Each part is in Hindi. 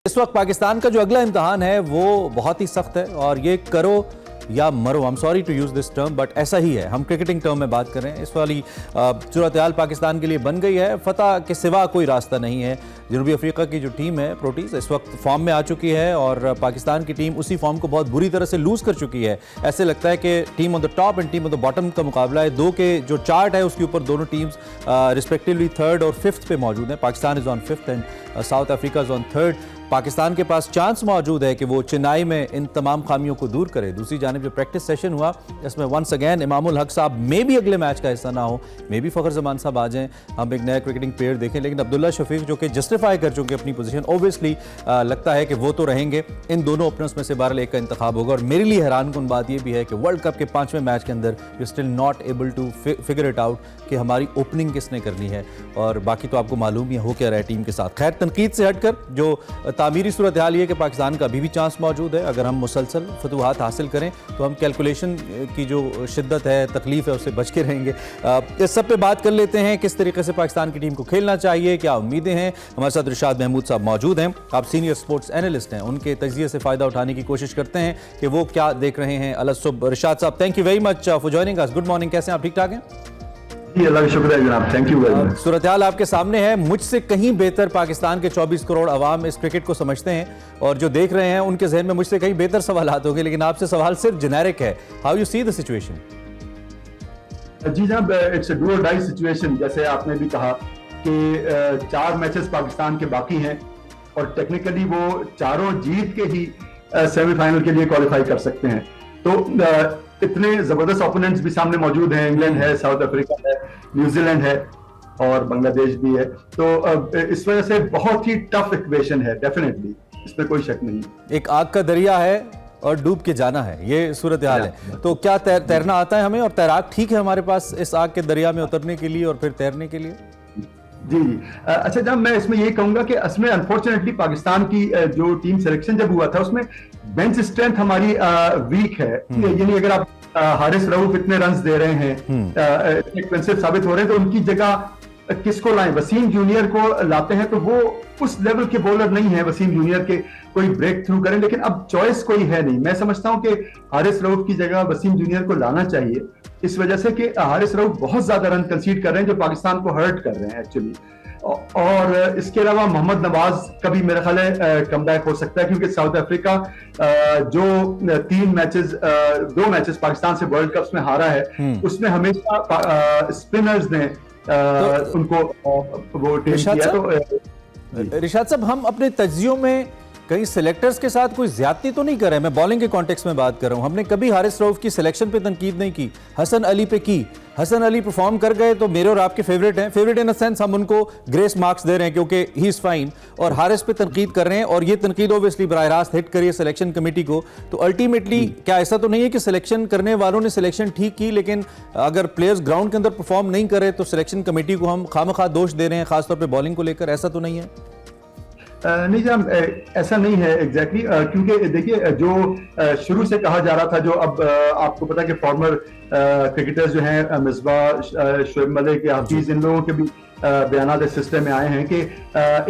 इस वक्त पाकिस्तान का जो अगला इम्तहान है वो बहुत ही सख्त है और ये करो या मरो। I am sorry to use this term but ऐसा ही है। हम क्रिकेटिंग टर्म में बात कर रहे हैं। इस वाली सूरत हाल पाकिस्तान के लिए बन गई है। फतह के सिवा कोई रास्ता नहीं है। जनूबी अफ्रीका की जो टीम है प्रोटीज इस वक्त फॉर्म में आ चुकी है और पाकिस्तान की टीम उसी फॉर्म को बहुत बुरी तरह से लूज़ कर चुकी है। ऐसे लगता है कि team on the top and team on the bottom का मुकाबला है। दो के जो चार्ट है उसके ऊपर दोनों टीम्स रिस्पेक्टिवली थर्ड और फिफ्थ पे मौजूद हैं। Pakistan is on fifth and south Africa is on third. Pakistan के पास चांस मौजूद है कि वो चेन्नई में इन तमाम खामियों को दूर करे। दूसरी जानिब जो प्रैक्टिस सेशन हुआ इसमें वंस अगेन इमामुल हक साहब मे भी अगले मैच का हिस्सा ना हो, मे भी फ़खर जमान साहब आ जाएं, हम एक नया क्रिकेटिंग प्लेयर देखें, लेकिन अब्दुल्ला शफीक जो कि जस्टिफाई कर चुके अपनी पोजीशन ऑब्वियसली लगता है कि वो तो रहेंगे। इन दोनों ओपनर्स में से बहरहाल एक का इंतखाब होगा। और मेरे लिए हैरानकुन बात यह भी है कि वर्ल्ड कप के 5वें मैच के अंदर you still not able to figure it out कि हमारी ओपनिंग किसने करनी है। और बाकी तो आपको मालूम ही हो क्या रहा है टीम के साथ। खैर, तनकीद से हटकर जो तामीरी सूरत हाल कि पाकिस्तान का अभी भी चांस मौजूद है। अगर हम मुसलसल फतूहात हासिल करें तो हम कैलकुलेशन की जो शिद्दत है, तकलीफ है, उससे बच के रहेंगे। इस सब पे बात कर लेते हैं, किस तरीके से पाकिस्तान की टीम को खेलना चाहिए, क्या उम्मीदें हैं। हमारे साथ रिशाद महमूद साहब मौजूद हैं। आप सीनियर स्पोर्ट्स एनालिस्ट हैं, उनके तजिए से फ़ायदा उठाने की कोशिश करते हैं कि वो क्या देख रहे हैं। अलसुब रिशाद साहब, thank you very much for joining us. Good morning, कैसे हैं आप? ठीक ठाक हैं? अल्लाह का शुक्र है जनाब, थैंक यू वेरी मच। सूरत हाल आपके सामने है। मुझसे कहीं बेहतर पाकिस्तान के 24 करोड़ अवाम इस क्रिकेट को समझते हैं और जो देख रहे हैं उनके जहन में मुझसे कहीं बेहतर सवालात होंगे, लेकिन आपसे सवाल सिर्फ जेनेरिक है। How you see the situation? जी जनाब, it's a do or die situation. जैसे आपने भी कहा कि 4 मैचेस पाकिस्तान के बाकी हैं और टेक्निकली वो चारों जीत के ही सेमीफाइनल के लिए क्वालिफाई कर सकते हैं। तो इतने जबरदस्त ओपोनेंट्स भी सामने मौजूद हैं। इंग्लैंड है, साउथ अफ्रीका है, न्यूजीलैंड है और बांग्लादेश भी है। तो इस वजह से बहुत ही टफ इक्वेशन है, डेफिनेटली, इसमें कोई शक नहीं। एक आग का दरिया है और डूब के जाना है, ये सूरत हाल है। तो क्या तैरना आता है हमें और तैराक ठीक है हमारे पास इस आग के दरिया में उतरने के लिए और फिर तैरने के लिए? जी जी, अच्छा जब मैं इसमें ये कहूंगा कि इसमें अनफॉर्चुनेटली पाकिस्तान की जो टीम सिलेक्शन जब हुआ था उसमें बेंच स्ट्रेंथ हमारी वीक है। यानी अगर आप हारिस रऊफ इतने रन्स दे रहे हैं, एक्सपेंसिव साबित हो रहे हैं, तो उनकी जगह किसको लाएं? वसीम जूनियर को लाते हैं तो वो उस लेवल के बॉलर नहीं है वसीम जूनियर के कोई ब्रेक थ्रू करें, लेकिन अब चॉइस कोई है नहीं। मैं समझता हूं कि हारिस रऊफ की जगह वसीम जूनियर को लाना चाहिए, इस वजह से कि हारिस रऊफ बहुत ज्यादा रन कंसीड कर रहे हैं जो पाकिस्तान को हर्ट कर रहे हैं एक्चुअली। और इसके अलावा मोहम्मद नवाज का भी मेरा ख्याल है कमबैक हो सकता है, क्योंकि साउथ अफ्रीका जो 2 मैचेस पाकिस्तान से वर्ल्ड कप में हारा है उसमें हमेशा स्पिनर्स ने उनको वो टेम किया। तो रिशाद साहब, हम अपने तज्जियों में कहीं सिलेक्टर्स के साथ कोई ज्यादती तो नहीं कर रहे हैं? मैं बॉलिंग के कॉन्टेक्स्ट में बात कर रहा हूं। हमने कभी हारिस रऊफ की सिलेक्शन पे तनकीद नहीं की, हसन अली पे की। हसन अली परफॉर्म कर गए तो मेरे और आपके फेवरेट हैं। फेवरेट इन अ सेंस हम उनको ग्रेस मार्क्स दे रहे हैं क्योंकि ही इज फाइन, और हारिस पे तनकीद कर रहे हैं और ये तनकीद ऑब्वियसली बराह रास्त हिट करी है सिलेक्शन कमेटी को। तो अल्टीमेटली क्या ऐसा तो नहीं है कि सिलेक्शन करने वालों ने सिलेक्शन ठीक की, लेकिन अगर प्लेयर्स ग्राउंड के अंदर परफॉर्म नहीं करे तो सिलेक्शन कमेटी को हम खामखा दोष दे रहे हैं, खासतौर पर बॉलिंग को लेकर? ऐसा तो नहीं है? नहीं जनाब, ऐसा नहीं है एग्जैक्टली, क्योंकि देखिए जो शुरू से कहा जा रहा था, जो अब आपको पता है कि फॉर्मर क्रिकेटर्स जो हैं मिसबाह, शोएब मलिक, हाफिज, इन लोगों के भी बयान इस सिस्टम में आए हैं कि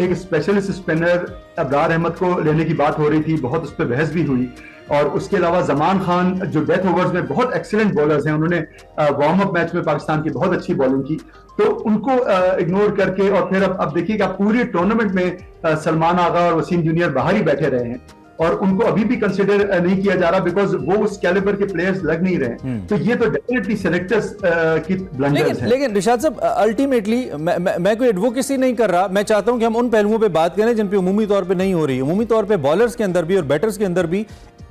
एक स्पेशलिस्ट स्पिनर अब्रार अहमद को लेने की बात हो रही थी, बहुत उस पर बहस भी हुई। और उसके अलावा जमान खान जो डेथ ओवर्स में बहुत एक्सीलेंट बॉलर्स हैं, उन्होंने वार्म अप मैच में पाकिस्तान की बहुत अच्छी बॉलिंग की, तो उनको इग्नोर करके और फिर अब देखिएगा पूरे टूर्नामेंट में सलमान आगा और वसीम जूनियर बाहर ही बैठे रहे हैं और उनको अभी भी कंसिडर नहीं किया जा रहा बिकॉज वो उस कैलिबर के प्लेयर्स लग नहीं रहे। तो ये तो डेफिनेटली सेलेक्टर्स की ब्लंडर्स हैं। लेकिन रिशाद साहब, अल्टीमेटली मैं कोई एडवोकेसी नहीं कर रहा। मैं चाहता हूं कि हम उन पहलुओं पे बात करें जिन पे उमूमी तौर पे नहीं हो रही है। उमूमी तौर पे बॉलर्स के अंदर भी और बैटर्स के अंदर भी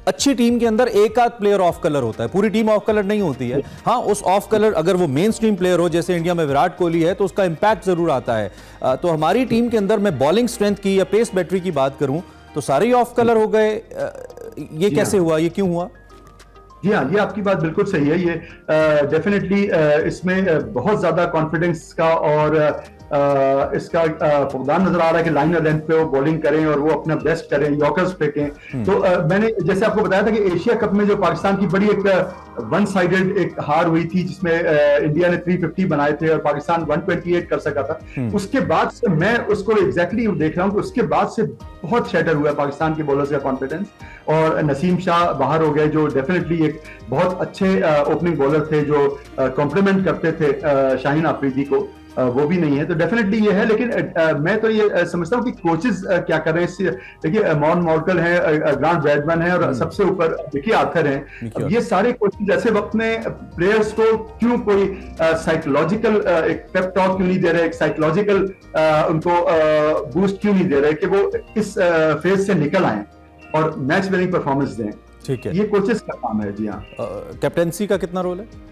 अच्छी टीम के अंदर एक आध प्लेयर ऑफ कलर होता है, पूरी टीम ऑफ कलर नहीं होती है। हाँ, उस ऑफ कलर अगर वो मेन स्ट्रीम प्लेयर हो, जैसे इंडिया में विराट कोहली है, तो उसका इंपैक्ट जरूर आता है। तो हमारी टीम के अंदर मैं बॉलिंग स्ट्रेंथ की या पेस बैटरी की बात करूं तो सारे ही ऑफ कलर हो गए। ये कैसे हुआ, ये क्यों हुआ? जी हाँ, ये आपकी बात बिल्कुल सही है। ये डेफिनेटली इसमें बहुत ज्यादा कॉन्फिडेंस का और इसका फुकदान नजर आ रहा है कि लाइन और लेंथ पे वो बॉलिंग करें और वो अपना बेस्ट करें, यॉर्कर्स फेंकें। तो मैंने जैसे आपको बताया था कि एशिया कप में जो पाकिस्तान की बड़ी एक वन साइडेड एक हार हुई थी जिसमें इंडिया ने 350 बनाए थे और पाकिस्तान 128 कर सका था, उसके बाद से मैं उसको एग्जैक्टली देख रहा हूं कि उसके बाद से बहुत शैटर हुआ पाकिस्तान के बॉलर्स का कॉन्फिडेंस। और नसीम शाह बाहर हो गए जो डेफिनेटली एक बहुत अच्छे ओपनिंग बॉलर थे जो कॉम्प्लीमेंट करते थे शाहीन आफरीदी को, वो भी नहीं है। तो डेफिनेटली ये है, लेकिन मैं तो ये समझता हूँ कि कोचेस क्या कर रहे हैं। देखिए मॉन मॉर्कल है, ग्रांट ब्रैडमैन है और सबसे ऊपर विकी आर्थर हैं। अब ये सारे कोचेस ऐसे वक्त में प्लेयर्स को क्यों कोई साइकोलॉजिकल एक पेप टॉक क्यों नहीं दे रहे, एक साइकोलॉजिकल उनको बूस्ट क्यों नहीं दे रहे कि वो इस फेज से निकल आए और मैच विनिंग परफॉर्मेंस दें। ठीक है, ये कोचेस का काम है। जी हाँ, कैप्टेंसी का कितना रोल है?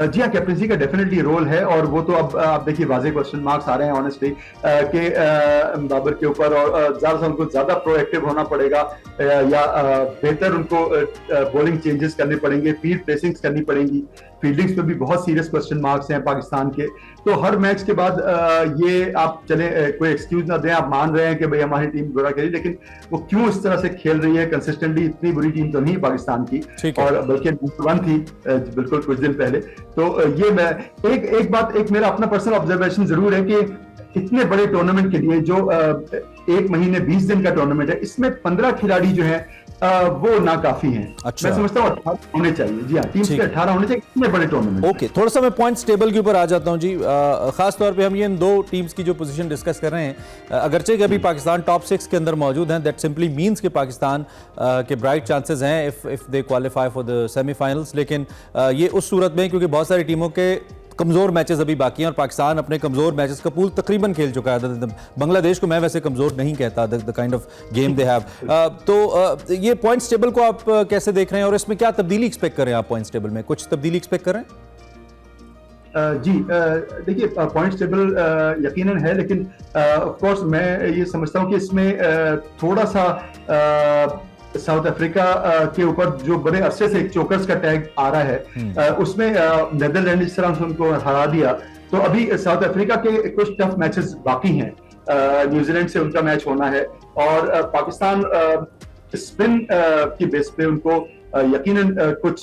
जी हाँ, कैप्टनसी का डेफिनेटली रोल है और वो तो अब आप देखिए वाज़े क्वेश्चन मार्क्स आ रहे हैं ऑनेस्टली कि बाबर के ऊपर, और ज्यादा उनको ज्यादा प्रोएक्टिव होना पड़ेगा या बेहतर उनको बॉलिंग चेंजेस करने पड़ेंगे, फील्ड प्लेसिंग्स करनी पड़ेंगी। फील्डिंग्स पे भी बहुत सीरियस क्वेश्चन मार्क्स हैं पाकिस्तान के। तो हर मैच के बाद ये आप चले कोई एक्सक्यूज ना दें, आप मान रहे हैं कि भाई हमारी टीम बुरा खेली, लेकिन वो क्यों इस तरह से खेल रही है कंसिस्टेंटली? इतनी बुरी टीम तो नहीं पाकिस्तान की, और बल्कि नंबर 1 थी बिल्कुल कुछ दिन पहले। तो ये मैं एक बात, एक मेरा अपना पर्सनल ऑब्जर्वेशन जरूर है कि इतने बड़े टूर्नामेंट के लिए जो 1 महीने 20 दिन का टूर्नामेंट है, इसमें 15 खिलाड़ी जो हैं वो नाकाफी हैं। अच्छा। मैं समझता हूँ 18 होने चाहिए। जी हाँ, टीम के 18 होने चाहिए इतने बड़े टूर्नामेंट। ओके, थोड़ा सा मैं पॉइंट्स टेबल के ऊपर आ जाता हूँ जी। खास तौर पे हम ये इन दो टीम्स की जो पोजीशन डिस्कस कर रहे हैं, अगरचे कि अभी पाकिस्तान टॉप 6 के अंदर मौजूद हैं, दैट सिंपली मींस कि पाकिस्तान के ब्राइट चांसेस हैं if they qualify for the semifinals. लेकिन ये उस सूरत में क्योंकि बहुत सारी टीमों के कमजोर मैचेस अभी बाकी हैं और पाकिस्तान अपने कमजोर मैचेस का पूल तकरीबन खेल चुका है। बांग्लादेश को मैं वैसे कमजोर नहीं कहता, the kind of game they have. तो ये पॉइंट्स टेबल को आप कैसे देख रहे हैं और इसमें क्या तब्दीली एक्सपेक्ट करें आप? पॉइंट्स टेबल में कुछ तब्दीली एक्सपेक्ट करें? जी देखिए पॉइंट्स टेबल यकीनन है, लेकिन ऑफ कोर्स मैं ये समझता हूँ कि इसमें थोड़ा सा साउथ अफ्रीका के ऊपर जो बड़े अरसे से एक चोकर्स का टैग आ रहा है, उसमें नेदरलैंड इस तरह से उनको हरा दिया, तो अभी साउथ अफ्रीका के कुछ टफ मैचेस बाकी हैं। न्यूजीलैंड से उनका मैच होना है और पाकिस्तान स्पिन की बेस पे उनको यकीनन कुछ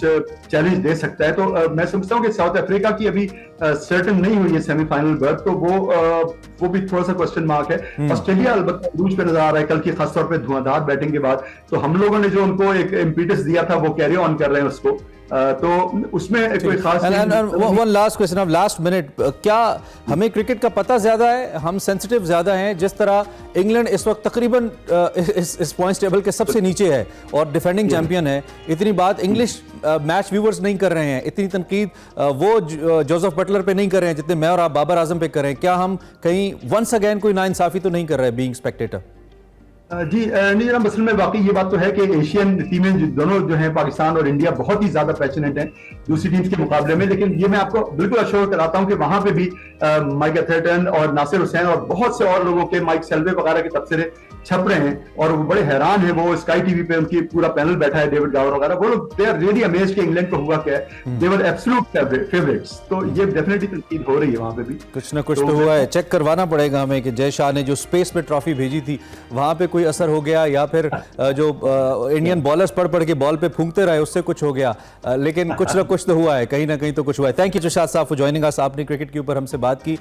चैलेंज दे सकता है। तो मैं समझता हूँ कि साउथ अफ्रीका की अभी सर्टेन नहीं हुई है सेमीफाइनल बर्थ, तो वो भी थोड़ा सा क्वेश्चन मार्क है। ऑस्ट्रेलिया अलबत्ता रूज पे नजर आ रहा है कल की खासतौर पे धुआंधार बैटिंग के बाद, तो हम लोगों ने जो उनको एक इम्पीटस दिया था वो कैरी ऑन कर रहे हैं उसको, तो उसमें कोई खास। One last question of last minute, क्या हमें क्रिकेट का पता ज्यादा है, हम सेंसिटिव ज्यादा हैं? जिस तरह इंग्लैंड इस वक्त तकरीबन इस पॉइंट्स टेबल के सबसे नीचे है और डिफेंडिंग चैंपियन है, इतनी बात इंग्लिश मैच व्यूवर्स नहीं कर रहे हैं, इतनी तनकीद वो जोसेफ बटलर पे नहीं कर रहे हैं जितने मैं और आप बाबर आजम पे कर रहे हैं। क्या हम कहीं वंस अगेन कोई नाइंसाफी तो नहीं कर रहे बीइंग स्पेक्टेटर? जी नहीं जनाब, असल में वाकई ये बात तो है कि एशियन टीमें दोनों जो हैं पाकिस्तान और इंडिया बहुत ही ज्यादा पैशनेट हैं दूसरी टीम्स के मुकाबले में, लेकिन ये मैं आपको बिल्कुल अश्योर कराता हूं कि वहां पे भी माइक एथर्टन और नासिर हुसैन और बहुत से और लोगों के, माइक सेल्वे वगैरह के तबसरे छप रहे हैं और वो बड़े हैरान हैं। वो स्काई टीवी पे उनकी पूरा पैनल बैठा है, डेविड गावर वगैरह, वो लोग दे आर रियली अमेज्ड कि इंग्लैंड को हुआ क्या है, दे वर एब्सोल्यूट फेवरेट्स। तो ये डेफिनेटली तनकीद हो रही है वहां पे भी, कुछ ना कुछ तो हुआ है। चेक करवाना पड़ेगा हमें कि जय शाह ने जो स्पेस पे ट्रॉफी भेजी थी वहां पे कोई असर हो गया या फिर जो इंडियन बॉलर्स पढ़ के बॉल पे फूंकते रहे उससे कुछ हो गया, लेकिन कुछ ना कुछ तो हुआ है, कहीं ना कहीं तो कुछ हुआ है। थैंक यू जशाद साहब फॉर जॉइनिंग अस। आपने क्रिकेट के ऊपर हमसे बात की।